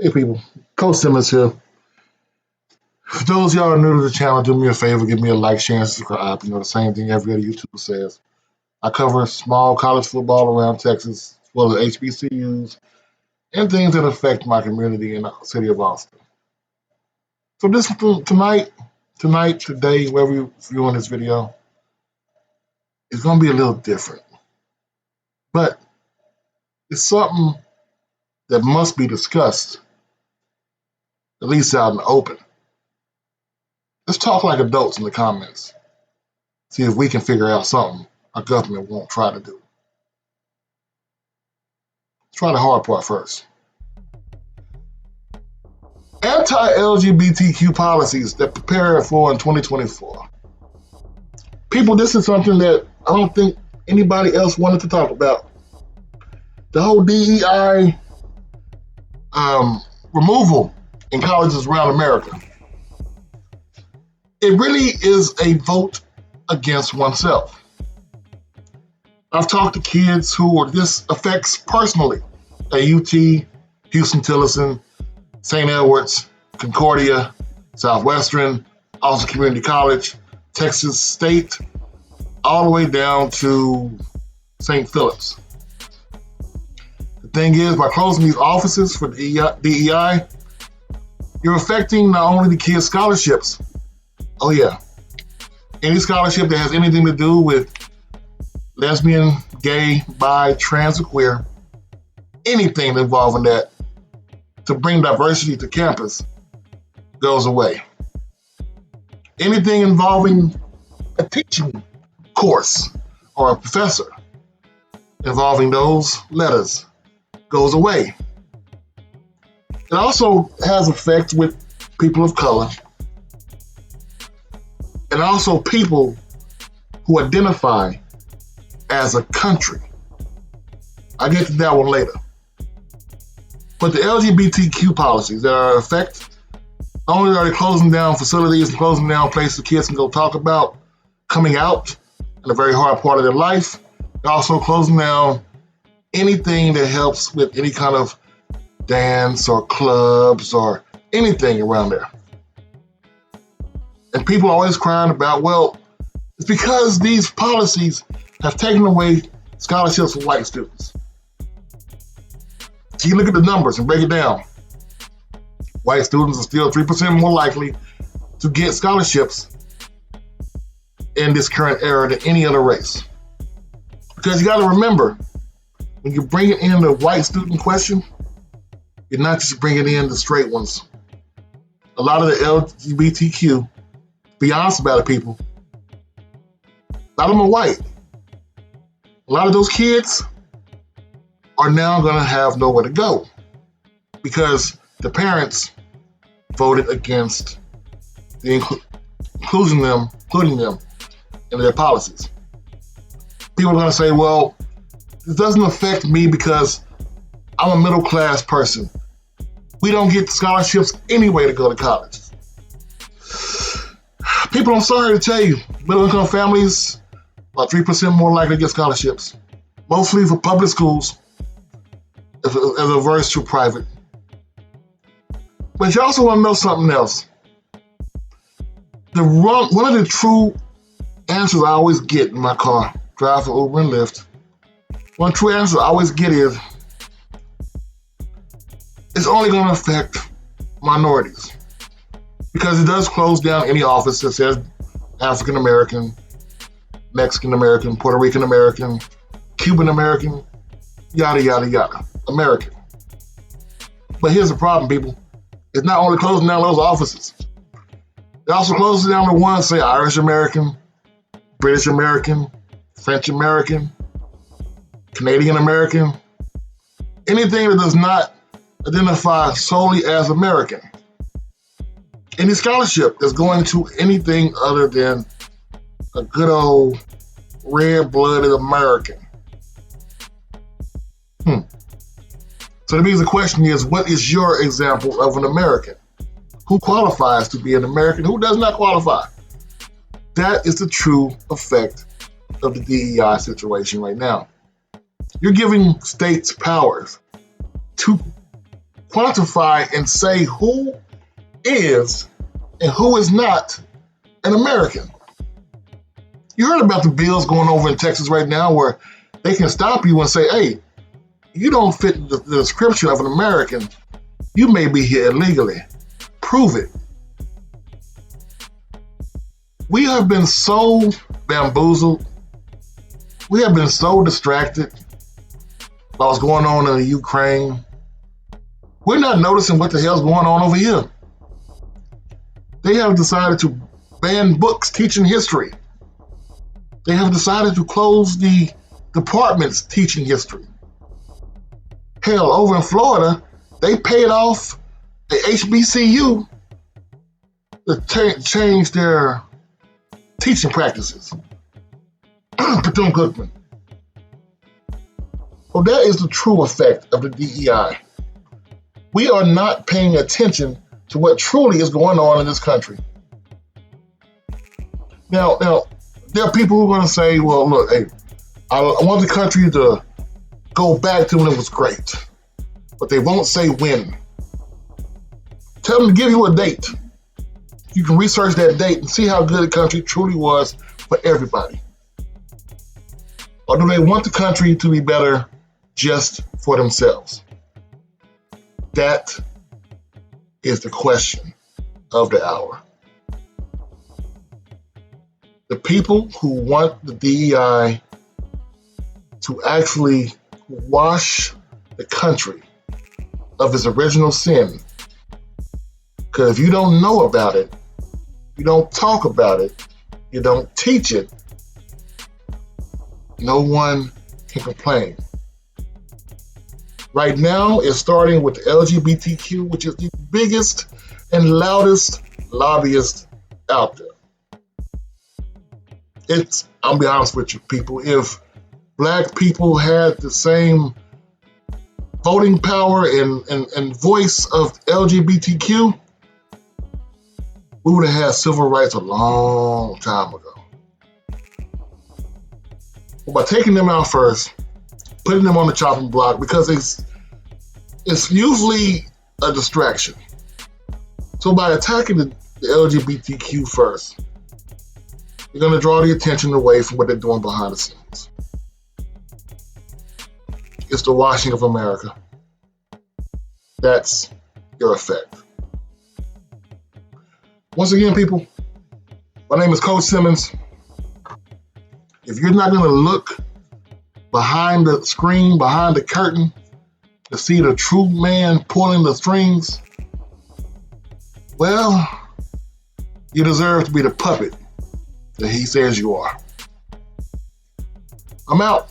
Hey people, Coach Simmons here. For those of y'all who are new to the channel, do me a favor, give me a like, share, and subscribe. The same thing every other YouTuber says. I cover small college football around Texas, as well as HBCUs, and things that affect my community in the city of Austin. So today, wherever you're viewing this video, it's going to be a little different. But it's something that must be discussed, at least out in the open. Let's talk like adults in the comments. See if we can figure out something our government won't try to do. Let's try the hard part first. Anti-LGBTQ policies that prepare for in 2024. People, this is something that I don't think anybody else wanted to talk about. The whole DEI removal in colleges around America. It really is a vote against oneself. I've talked to kids who this affects personally at UT, Houston-Tillotson, St. Edward's, Concordia, Southwestern, Austin Community College, Texas State, all the way down to St. Philip's. The thing is, by closing these offices for DEI, you're affecting not only the kids' scholarships. Oh yeah, any scholarship that has anything to do with lesbian, gay, bi, trans, or queer, anything involving that to bring diversity to campus goes away. Anything involving a teaching course or a professor involving those letters goes away. It also has effects with people of color and also people who identify as a country. I'll get to that one later. But the LGBTQ policies that are in effect, not only are they closing down facilities and closing down places kids can go talk about coming out in a very hard part of their life, they're also closing down anything that helps with any kind of dance or clubs or anything around there. And people are always crying about, well, it's because these policies have taken away scholarships for white students. So you look at the numbers and break it down. White students are still 3% more likely to get scholarships in this current era than any other race. Because you got to remember, when you bring in the white student question, you're not just bringing in the straight ones. A lot of the LGBTQ, be honest about it, people, a lot of them are white. A lot of those kids are now going to have nowhere to go because the parents voted against including them in their policies. People are going to say, well, this doesn't affect me because I'm a middle class person. We don't get scholarships anyway to go to college. People, I'm sorry to tell you, middle income families are 3% more likely to get scholarships, mostly for public schools as opposed to private. But you also want to know something else. One of the true answers I always get in my car, drive for Uber and Lyft, one true answer I always get is, it's only going to affect minorities. Because it does close down any office that says African American, Mexican American, Puerto Rican American, Cuban American, yada, yada, yada, American. But here's the problem, people. It's not only closing down those offices. It also closes down the ones, say, Irish American, British American, French American, Canadian American, anything that does not identify solely as American. Any scholarship that's going to anything other than a good old red-blooded American. So that means the question is, what is your example of an American? Who qualifies to be an American? Who does not qualify? That is the true effect of the DEI situation right now. You're giving states powers to quantify and say who is and who is not an American. You heard about the bills going over in Texas right now where they can stop you and say, hey, you don't fit the description of an American. You may be here illegally. Prove it. We have been so bamboozled. We have been so distracted by what's going on in the Ukraine. We're not noticing what the hell's going on over here. They have decided to ban books teaching history. They have decided to close the departments teaching history. Hell, over in Florida, they paid off the HBCU to change their teaching practices. Bethune-Cookman. Well, that is the true effect of the DEI. We are not paying attention to what truly is going on in this country. Now, there are people who are going to say, well, look, hey, I want the country to go back to when it was great, but they won't say when. Tell them to give you a date. You can research that date and see how good the country truly was for everybody. Or do they want the country to be better just for themselves? That is the question of the hour. The people who want the DEI to actually wash the country of its original sin, because if you don't know about it, you don't talk about it, you don't teach it, no one can complain. Right now, it's starting with the LGBTQ, which is the biggest and loudest lobbyist out there. I'll be honest with you, people, if Black people had the same voting power and voice of LGBTQ, we would have had civil rights a long time ago. But by taking them out first, putting them on the chopping block, because it's usually a distraction. So by attacking the LGBTQ first, you're going to draw the attention away from what they're doing behind the scenes. It's the washing of America. That's your effect. Once again, people, my name is Coach Simmons. If you're not going to look behind the screen, behind the curtain, to see the true man pulling the strings, well, you deserve to be the puppet that he says you are. I'm out.